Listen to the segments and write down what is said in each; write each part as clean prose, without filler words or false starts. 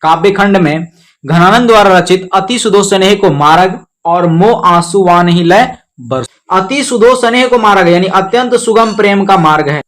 काव्य खंड में घनानंद द्वारा रचित अति सुधो स्नेह को मार्ग और मोह आंसू वान ही लय बरस। अति सुधो स्नेह को मार्ग यानी अत्यंत सुगम प्रेम का मार्ग है।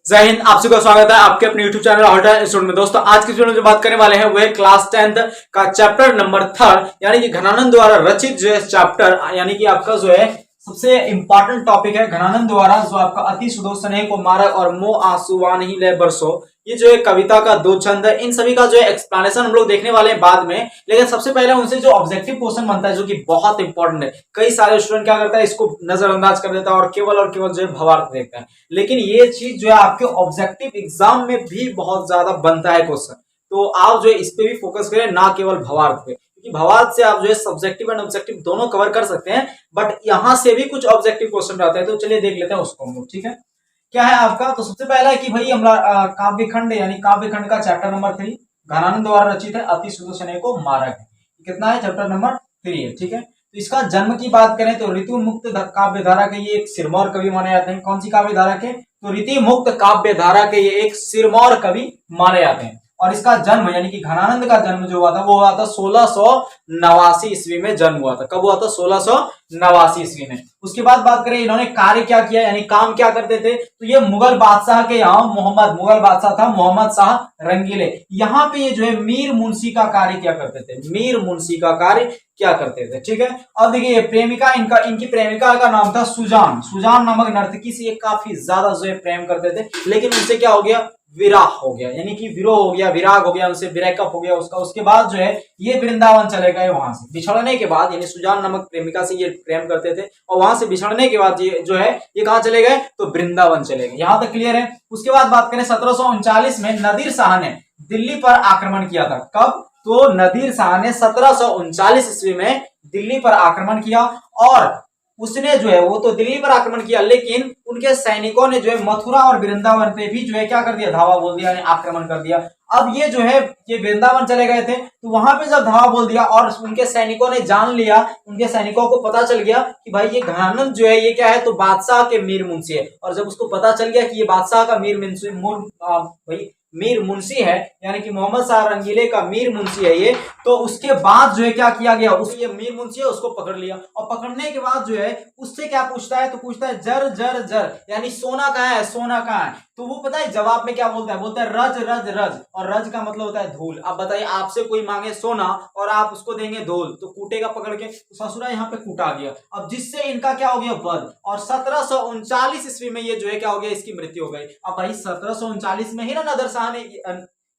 जय हिंद, आप सभी का स्वागत है आपके अपने YouTube चैनल हॉट इंस्टीट्यूट में। दोस्तों आज की वीडियो में जो बात करने वाले हैं वो है क्लास 10th का चैप्टर नंबर 3 यानी कि घनानंद द्वारा रचित जो है चैप्टर, यानी कि आपका जो है सबसे इंपॉर्टेंट टॉपिक है घनानंद द्वारा जो आपका अति सुधो स्नेह को मार्ग और मोह आंसू वान ही लय बरसो। ये जो है कविता का दो छंद है, इन सभी का जो है एक्सप्लेनेशन हम लोग देखने वाले हैं बाद में, लेकिन सबसे पहले उनसे जो ऑब्जेक्टिव क्वेश्चन बनता है जो कि बहुत इंपॉर्टेंट है। कई सारे स्टूडेंट क्या करता है, इसको नजरअंदाज कर देता है और केवल जो है भवार्थ देखता है, लेकिन ये चीज जो है आपके ऑब्जेक्टिव एग्जाम में भी बहुत ज्यादा बनता है क्वेश्चन। तो आप जो है इस पे भी फोकस करें, ना केवल भवार्थ पे, क्योंकि भवार्थ से आप जो है सब्जेक्टिव एंड ऑब्जेक्टिव दोनों कवर कर सकते हैं, बट यहां से भी कुछ ऑब्जेक्टिव क्वेश्चन रहते हैं। तो चलिए देख लेते हैं उसको हम लोग, ठीक है। क्या है आपका, तो सबसे पहला है कि भाई हमारा काव्य खंड यानी काव्य खंड का चैप्टर नंबर 3 घनानंद द्वारा रचित है अति सुधो स्नेह को मार्ग है। कितना है, चैप्टर नंबर 3 है, ठीक है। तो इसका जन्म की बात करें तो ऋतु मुक्त काव्य धारा के ये एक सिरमौर कवि माने जाते हैं। कौन सी काव्य धारा के, तो ऋतु मुक्त काव्य धारा के ये एक सिरमौर कवि माने जाते हैं। और इसका जन्म यानी कि घनानंद का जन्म जो हुआ था वो हुआ था 1689 ईस्वी में जन्म हुआ था। कब हुआ था, 1689 ईस्वी में। उसके बाद बात करें इन्होंने कार्य क्या किया यानी काम क्या करते थे, तो ये मुगल बादशाह के यहाँ मुगल बादशाह था मोहम्मद शाह रंगीले, यहाँ पे ये जो है मीर मुंशी का कार्य क्या करते थे, मीर मुंशी का कार्य क्या करते थे, ठीक है। अब देखिए प्रेमिका इनकी प्रेमिका का नाम था सुजान नामक नर्तकी से ये काफी ज्यादा जो है प्रेम करते थे, लेकिन उनसे क्या हो गया, विराह हो गया, यानी कि विरोह हो गया, विराग हो गया, उनसे ब्रेकअप हो गया उसका। उसके बाद जो है ये वृंदावन चले गए। वहां से बिछड़ने के बाद, यानी सुजान नामक प्रेमिका से ये प्रेम करते थे और वहां से बिछड़ने के बाद ये जो है ये कहां चले गए, तो वृंदावन चले गए। यहां तक क्लियर है। उसके बाद बात करें 1739 में नदीर शाह ने दिल्ली पर आक्रमण किया था। कब, तो नदीर शाह ने 1739 ईस्वी में दिल्ली पर आक्रमण किया और उसने जो है वो तो दिल्ली पर आक्रमण किया, लेकिन उनके सैनिकों ने जो है मथुरा और वृंदावन पे भी जो है क्या कर दिया, धावा बोल दिया, यानी आक्रमण कर दिया। अब ये जो है ये वृंदावन चले गए थे, तो वहां पे जब धावा बोल दिया और उनके सैनिकों ने जान लिया, उनके सैनिकों को पता चल गया कि भाई ये घनानंद जो है ये क्या है, तो बादशाह के मीर मुंशी है। और जब उसको पता चल गया कि ये बादशाह का मीर मुंशी है, यानी कि मोहम्मद शाह रंगीले का मीर मुंशी है ये, तो उसके बाद जो है क्या किया गया, उस ये मीर मुंशी है उसको पकड़ लिया और पकड़ने के बाद जो है उससे क्या पूछता है, तो पूछता है जर जर जर, यानी सोना कहाँ है, सोना कहाँ है। तो वो पता है जवाब में क्या बोलता है, बोलता है रज रज रज, और रज का मतलब होता है धूल। अब बताइए आपसे कोई मांगे सोना और आप उसको देंगे धूल, तो कूटेगा पकड़ के, तो ससुरा यहाँ पे कूटा गया। अब जिससे इनका क्या हो गया, वध। और 1739 ईस्वी में ये जो है क्या हो गया, इसकी मृत्यु हो गई। अब भाई 1739 में ही ना नदीर शाह ने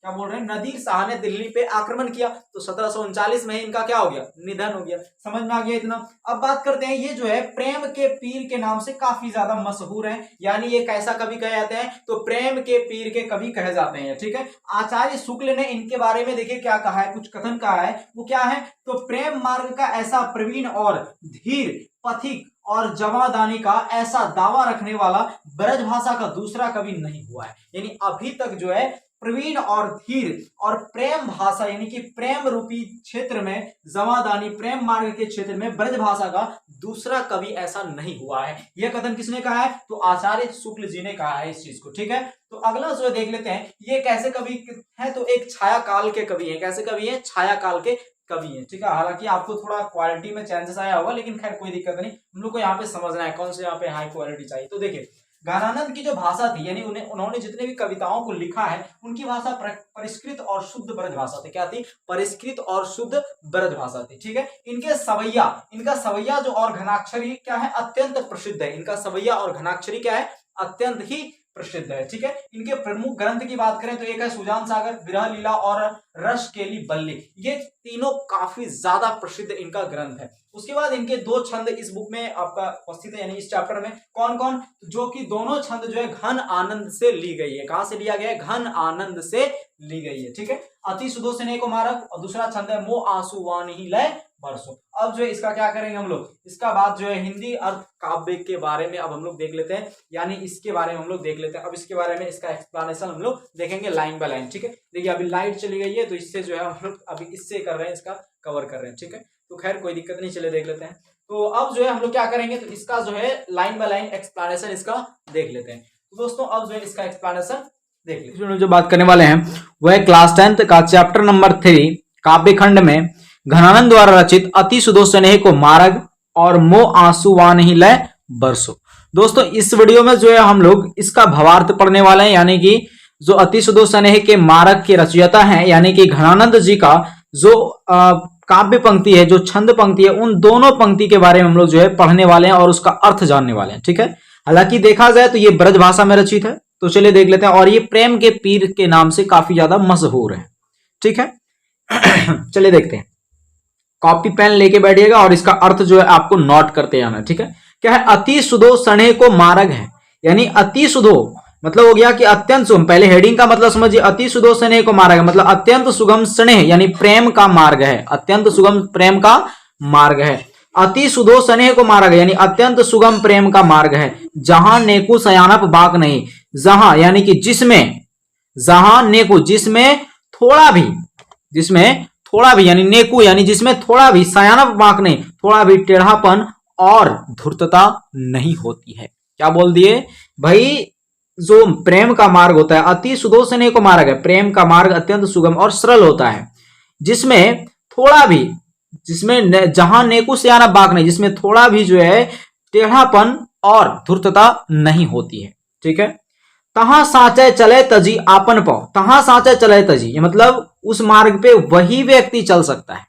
क्या बोल रहे हैं, नदीर शाह ने दिल्ली पे आक्रमण किया, तो 1739 में ही इनका क्या हो गया, निधन हो गया। समझ में आ गया इतना। अब बात करते हैं, ये जो है प्रेम के पीर के नाम से काफी ज्यादा मशहूर है, यानी ये कैसा कवि कहे जाते हैं, तो प्रेम के पीर के कवि कहे जाते हैं, ठीक है। आचार्य शुक्ल ने इनके बारे में देखिए क्या कहा है, कुछ कथन कहा है। वो क्या है, तो प्रेम मार्ग का ऐसा प्रवीण और धीर पथिक और जवादानी का ऐसा दावा रखने वाला ब्रज भाषा का दूसरा कवि नहीं हुआ है। यानी अभी तक जो है प्रवीण और धीर और प्रेम भाषा यानी कि प्रेम रूपी क्षेत्र में, जमादानी प्रेम मार्ग के क्षेत्र में ब्रज भाषा का दूसरा कवि ऐसा नहीं हुआ है। यह कथन किसने कहा है, तो आचार्य शुक्ल जी ने कहा है इस चीज को, ठीक है। तो अगला जो देख लेते हैं, ये कैसे कवि है, तो एक छाया काल के कवि है। कैसे कवि है, छाया काल के कवि है, ठीक है। हालांकि आपको थोड़ा क्वालिटी में चेंजेस आया होगा, लेकिन खैर कोई दिक्कत नहीं, हम लोग को यहाँ पे समझना है कौन से यहाँ पे हाई क्वालिटी चाहिए। तो देखिए ज्ञानानंद की जो भाषा थी, यानी उन्होंने जितने भी कविताओं को लिखा है उनकी भाषा परिष्कृत और शुद्ध ब्रज भाषा थी। क्या थी, परिष्कृत और शुद्ध ब्रज भाषा थी, ठीक है। इनका सवैया जो और घनाक्षरी क्या है, अत्यंत प्रसिद्ध है। इनका सवैया और घनाक्षरी क्या है, अत्यंत ही प्रसिद्ध है, ठीक है। इनके प्रमुख ग्रंथ की बात करें तो एक है सुजान सागर, विरह लीला और रस केली बल्ली। ये तीनों काफी ज्यादा प्रसिद्ध इनका ग्रंथ है। उसके बाद इनके दो छंद इस बुक में आपका उपस्थित है, यानी इस चैप्टर में कौन कौन, जो कि दोनों छंद जो है घन आनंद से ली गई है। कहां से लिया गया है, घन आनंद से ली गई है, ठीक है। अति सुधो स्नेह को मार्ग और दूसरा छंद है मोह आंसू वान ही लय बरसो। अब जो है इसका क्या करेंगे हम लोग, इसका बाद जो है हिंदी अर्थ काव्य के बारे में अब हम लोग देख लेते हैं, यानी इसके बारे में हम लोग देख लेते हैं। अब इसके बारे में इसका एक्सप्लेनेशन हम लोग देखेंगे लाइन बाय लाइन, ठीक है। देखिए अभी लाइट चली गई है, तो इससे जो है हम लोग अभी इससे कर रहे हैं, इसका कवर कर रहे हैं, ठीक है। तो खैर कोई दिक्कत नहीं, चले देख लेते हैं। तो अब जो है हम लोग क्या करेंगे, तो इसका जो है लाइन बाय लाइन एक्सप्लेनेशन इसका देख लेते हैं। तो दोस्तों अब जो है इसका एक्सप्लेनेशन देख लीजिए। जो बात करने वाले हैं वह क्लास 10th का चैप्टर नंबर 3 काव्य खंड में घनानंद द्वारा रचित अति सुदो स्नेह को मार्ग और मोह आंसू वा नहीं लय बरसो। दोस्तों इस वीडियो में जो है हम लोग इसका भावार्थ पढ़ने वाले हैं, यानी कि जो अति सुदो स्नेह के मार्ग के रचयिता हैं यानी कि घनानंद जी का जो काव्य पंक्ति है, जो छंद पंक्ति है, उन दोनों पंक्ति के बारे में हम लोग जो है पढ़ने वाले हैं और उसका अर्थ जानने वाले हैं। ठीक है, हालांकि देखा जाए तो ये ब्रज भाषा में रचित है, तो चलिए देख लेते हैं। और ये प्रेम के पीर के नाम से काफी ज्यादा मशहूर है। ठीक है चलिए देखते हैं। कॉपी पेन लेके बैठिएगा और इसका अर्थ जो है आपको नोट करते जाना। ठीक है, क्या है? अति सुदो स्नेह को मार्ग है, यानी अति सुदो मतलब हो गया कि अत्यंत सुगम। पहले हेडिंग का मतलब समझिए, अति सुदो स्नेह को मार्ग है मतलब अत्यंत सुगम स्नेह यानी प्रेम का मार्ग है, अत्यंत सुगम प्रेम का मार्ग है। अति सुदो स्नेह को मार्ग है यानी अत्यंत सुगम प्रेम का मार्ग है। जहां नेकु सयानप बाक नहीं, जहां यानी कि जिसमें, जहां नेकु जिसमें थोड़ा भी, जिसमें थोड़ा भी यानी नेकु यानी जिसमें थोड़ा भी, सयानप बाक नहीं थोड़ा भी टेढ़ापन और धूर्तता नहीं होती है। क्या बोल दिए भाई? जो प्रेम का मार्ग होता है, अति सुदो स्नेह को मार्ग है, प्रेम का मार्ग अत्यंत सुगम और सरल होता है, जिसमें थोड़ा भी, जिसमें जहां नेकु सयानप बाक नहीं, जिसमें थोड़ा भी जो है टेढ़ापन और धूर्तता नहीं होती है। ठीक है, तहां साचे चले तजी आपन पाओ, तहां साचे चले तजी ये मतलब उस मार्ग पे वही व्यक्ति चल सकता है।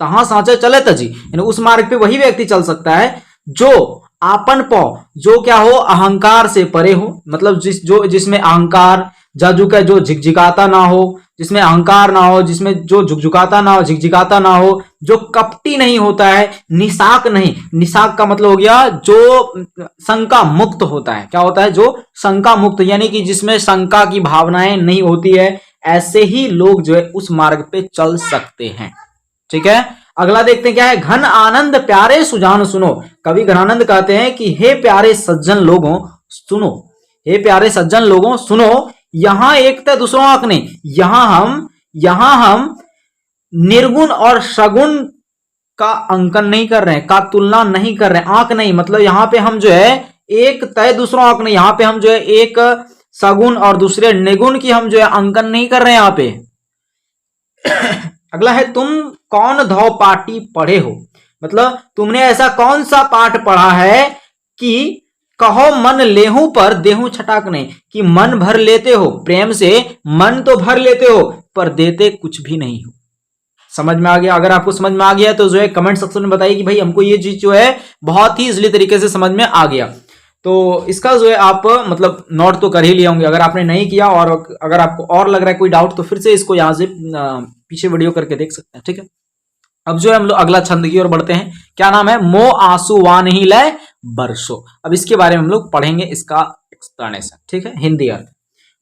तहां साचे चले तजी यानी उस मार्ग पे वही व्यक्ति चल सकता है जो आपन पौ, जो क्या हो, अहंकार से परे हो, मतलब जिसमें अहंकार जाजुका जो झिकझिकाता ना हो, जिसमें अहंकार ना हो, जिसमें जो झुकझुकाता ना हो, झिकझिकाता ना हो, जो कपटी नहीं होता है, निशाक नहीं, निशाक का मतलब हो गया जो शंका मुक्त होता है। क्या होता है? जो शंका मुक्त यानी कि जिसमें शंका की भावनाएं नहीं होती है, ऐसे ही लोग जो है उस मार्ग पे चल सकते हैं। ठीक है, अगला देखते हैं क्या है? घन आनंद प्यारे सुजान सुनो। कवि घनानंद कहते हैं कि हे प्यारे सज्जन लोगों सुनो, हे प्यारे सज्जन लोगों सुनो, यहां एक तो दूसरों आंक नहीं, यहां हम निर्गुण और सगुण का अंकन नहीं कर रहे हैं, का तुलना नहीं कर रहे हैं, आंक नहीं मतलब यहां पे हम जो है एक तय दूसरों आंक नहीं, यहां पे हम जो है एक सगुण और दूसरे निर्गुण की हम जो है अंकन नहीं कर रहे हैं यहां पे। अगला है तुम कौन धौ पाटी पढ़े हो, मतलब तुमने ऐसा कौन सा पाठ पढ़ा है कि कहो मन लेहू पर देहू छटाक नहीं, कि मन भर लेते हो, प्रेम से मन तो भर लेते हो पर देते कुछ भी नहीं हो। समझ में आ गया? अगर आपको समझ में आ गया तो जो है कमेंट सेक्शन में बताइए कि भाई हमको ये चीज जो है बहुत ही इजली तरीके से समझ में आ गया। तो इसका जो है आप मतलब नोट तो कर ही लिया होंगे। अगर आपने नहीं किया और अगर आपको और लग रहा है कोई डाउट तो फिर से इसको यहाँ से पीछे वीडियो करके देख सकते हैं। ठीक है, अब जो है हम लोग अगला छंद की ओर बढ़ते हैं। क्या नाम है? मो आंसू वा नहीं लय बरसो। अब इसके बारे में हम लोग पढ़ेंगे इसका एक्सप्लेनेशन। ठीक है, हिंदी अर्थ।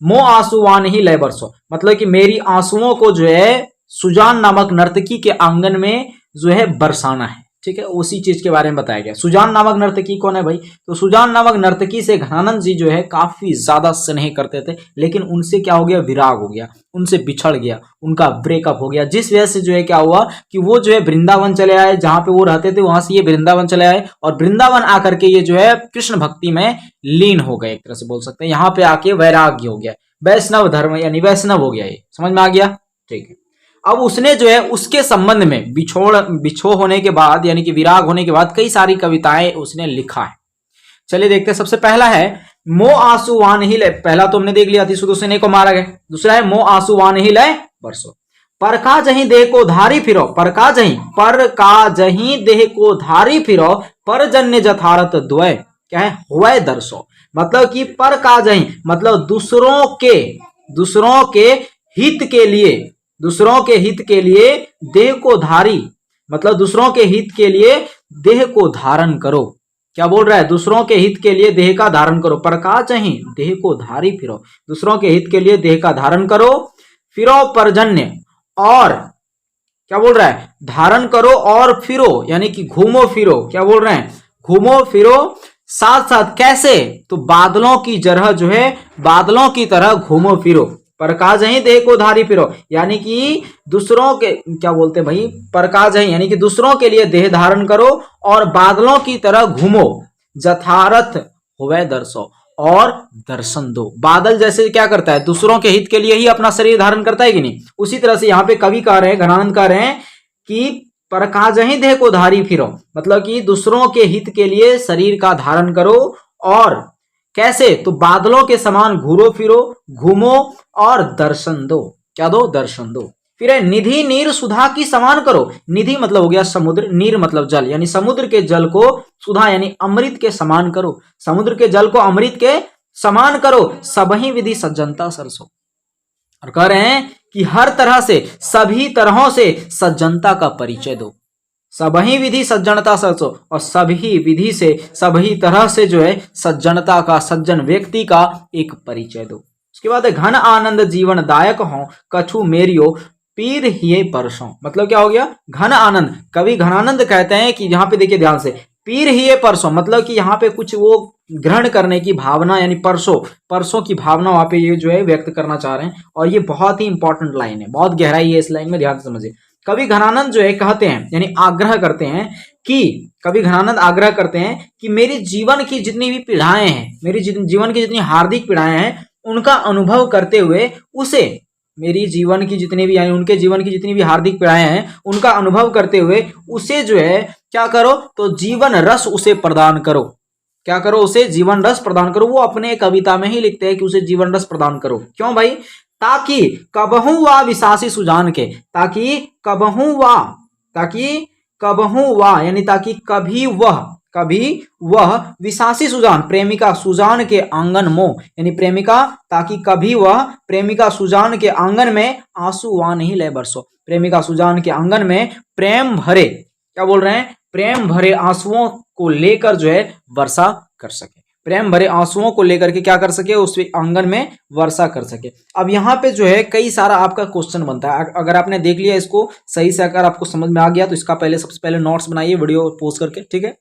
मो आंसू वा नहीं लय बरसो मतलब कि मेरी आंसुओं को जो है सुजान नामक नर्तकी के आंगन में जो है बरसाना है। ठीक है, उसी चीज के बारे में बताया गया। सुजान नामक नर्तकी कौन है भाई? तो सुजान नामक नर्तकी से घनानंद जी जो है काफी ज्यादा स्नेह करते थे, लेकिन उनसे क्या हो गया? विराग हो गया, उनसे बिछड़ गया, उनका ब्रेकअप हो गया, जिस वजह से जो है क्या हुआ कि वो जो है वृंदावन चले आए, जहां पे वो रहते थे वहां से ये वृंदावन चले आए और वृंदावन आकर के ये जो है कृष्ण भक्ति में लीन हो गए, एक तरह से बोल सकते हैं। यहाँ पे आके वैराग्य हो गया, वैष्णव धर्म यानी वैष्णव हो गया। ये समझ में आ गया? ठीक है, अब उसने जो है उसके संबंध में बिछो होने के बाद यानी कि विराग होने के बाद कई सारी कविताएं उसने लिखा है। चलिए देखते हैं। सबसे पहला है मो आंसू वान ही लय, पहला तो हमने देख लिया अति सुदो स्नेह को मार्ग है। दूसरा है मो आंसू वान ही लय बरसो। पर का जहीं देह को धारी फिरो, पर का जहीं देह को धारी फिरो, पर जन्य जथारत द्वय क्या है? हुए दर्शो मतलब कि पर का जहीं मतलब दूसरों के हित के लिए, दूसरों के हित के लिए देह को धारी मतलब दूसरों के हित के लिए देह को धारण करो। क्या बोल रहा है? दूसरों के हित के लिए देह का धारण करो। पर का चाहिए देह को धारी फिरो, दूसरों के हित के लिए देह का धारण करो। फिरो परजन्य और क्या बोल रहा है? धारण करो और फिरो यानी कि घूमो फिरो। क्या बोल रहे हैं? घूमो फिरो साथ साथ कैसे? तो बादलों की जगह जो है बादलों की तरह घूमो फिरो। परकाज ही देह को धारी फिरो यानी कि दूसरों के क्या बोलते हैं भाई? परकाज है यानी कि दूसरों के लिए देह धारण करो और बादलों की तरह घूमो। जथारथ हुए दर्शो और दर्शन दो। बादल जैसे क्या करता है, दूसरों के हित के लिए ही अपना शरीर धारण करता है कि नहीं, उसी तरह से यहाँ पे कवि कह रहे हैं, घनानंद कह रहे हैं कि पर काजहि देह को धारी फिरो, मतलब कि दूसरों के हित के लिए शरीर का धारण करो। और कैसे, तो बादलों के समान घूरो फिरो, घूमो और दर्शन दो। क्या दो, दर्शन दो। फिर है निधि नीर सुधा की समान करो। निधि मतलब हो गया समुद्र, नीर मतलब जल, यानी समुद्र के जल को सुधा यानी अमृत के समान करो। समुद्र के जल को अमृत के समान करो। सबही विधि सज्जनता सरसो। और कह रहे हैं कि हर तरह से, सभी तरहों से सज्जनता का परिचय दो। सबही विधि सज्जनता सरसो, और सभी विधि से, सभी तरह से जो है सज्जनता का, सज्जन व्यक्ति का एक परिचय दो। उसके बाद है घन आनंद जीवन दायक हो, कछु मेरियो पीर हिये परसों। मतलब क्या हो गया, घन आनंद। कवि घनानंद कहते हैं कि यहाँ पे देखिए ध्यान से, पीर हिये परसों, मतलब कि यहाँ पे कुछ वो ग्रहण करने की भावना, यानी परसों की भावना वहां पे ये जो है व्यक्त करना चाह रहे हैं। और ये बहुत ही इंपॉर्टेंट लाइन है, बहुत गहराई है इस लाइन में, ध्यान से समझिए। कवि घनानंद जो है कहते हैं, यानी आग्रह करते हैं कि, कवि घनानंद आग्रह करते हैं कि मेरी जीवन की जितनी भी पीड़ाएं हैं, मेरी जीवन की जितनी हार्दिक पीड़ाएं हैं, उनका अनुभव करते हुए उसे, मेरी जीवन की जितनी भी, यानी उनके जीवन की जितनी भी हार्दिक पीड़ाएं हैं, उनका अनुभव करते हुए उसे जो है क्या करो, तो जीवन रस उसे प्रदान करो। क्या करो, उसे जीवन रस प्रदान करो। वो अपने कविता में ही लिखते हैं कि उसे जीवन रस प्रदान करो। क्यों भाई, ताकि कबहू वा विशासी सुजान के, ताकि कबहू वा यानी ताकि कभी वह विशासी सुजान, प्रेमिका सुजान के आंगन मोह, यानी प्रेमिका, ताकि कभी वह प्रेमिका सुजान के आंगन में आंसू वा नहीं ले बरसो। प्रेमिका सुजान के आंगन में प्रेम भरे, क्या बोल रहे हैं, प्रेम भरे आंसुओं को लेकर जो है वर्षा कर सके। प्रेम भरे आंसुओं को लेकर के क्या कर सके, उस आंगन में वर्षा कर सके। अब यहाँ पे जो है कई सारा आपका क्वेश्चन बनता है। अगर आपने देख लिया इसको सही से, अगर आपको समझ में आ गया तो इसका पहले, सबसे पहले नोट्स बनाइए वीडियो पोस्ट करके, ठीक है,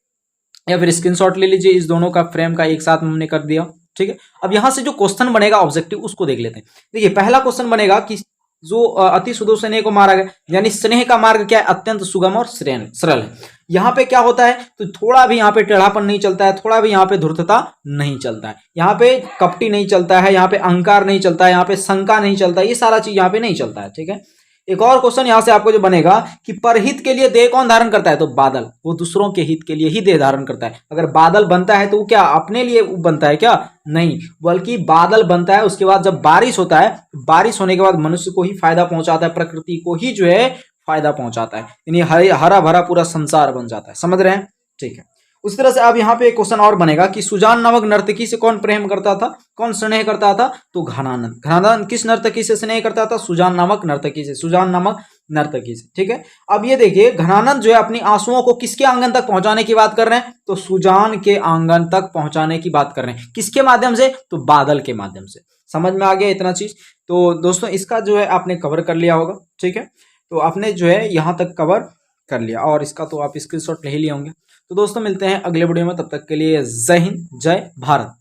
या फिर स्क्रीनशॉट ले लीजिए इस दोनों का, फ्रेम का एक साथ हमने कर दिया, ठीक है। अब यहाँ से जो क्वेश्चन बनेगा ऑब्जेक्टिव, उसको देख लेते हैं। देखिए पहला क्वेश्चन बनेगा कि जो अति सुदो स्नेह को मारा गया, यानी स्नेह का मार्ग क्या है, अत्यंत सुगम और सरल है। यहाँ पे क्या होता है, तो थोड़ा भी यहाँ पे टेढ़ापन नहीं चलता है, थोड़ा भी यहाँ पे धूर्तता नहीं चलता है, यहाँ पे कपटी नहीं चलता है, यहाँ पे अहंकार नहीं चलता है, यहाँ पे शंका नहीं चलता है, ये सारा चीज यहाँ पे नहीं चलता है, ठीक है। एक और क्वेश्चन यहाँ से आपको जो बनेगा कि परहित के लिए देह कौन धारण करता है, तो बादल, वो दूसरों के हित के लिए ही देह धारण करता है। अगर बादल बनता है तो वो क्या अपने लिए बनता है क्या, नहीं, बल्कि बादल बनता है उसके बाद जब बारिश होता है, बारिश होने के बाद मनुष्य को ही फायदा पहुंचाता है, प्रकृति को ही जो है फायदा पहुंचाता है, यानी हरा भरा पूरा संसार बन जाता है। समझ रहे हैं, ठीक है। उस तरह से अब यहाँ पे एक क्वेश्चन और बनेगा कि सुजान नामक नर्तकी से कौन प्रेम करता था, कौन स्नेह करता था, तो घनानंद। घनानंद किस नर्तकी से स्नेह करता था, सुजान नामक नर्तकी से, सुजान नामक नर्तकी से, ठीक है। अब ये देखिए घनानंद जो है अपनी आंसुओं को किसके आंगन तक पहुंचाने की बात कर रहे हैं, तो सुजान के आंगन तक पहुंचाने की बात कर रहे हैं। किसके माध्यम से, तो बादल के माध्यम से। समझ में आ गया इतना चीज। तो दोस्तों इसका जो है आपने कवर कर लिया होगा, ठीक है। तो आपने जो है यहाँ तक कवर कर लिया, और इसका तो आप स्क्रीनशॉट ले ही लिए होंगे। तो दोस्तों मिलते हैं अगले वीडियो में, तब तक के लिए जय हिंद, जय भारत।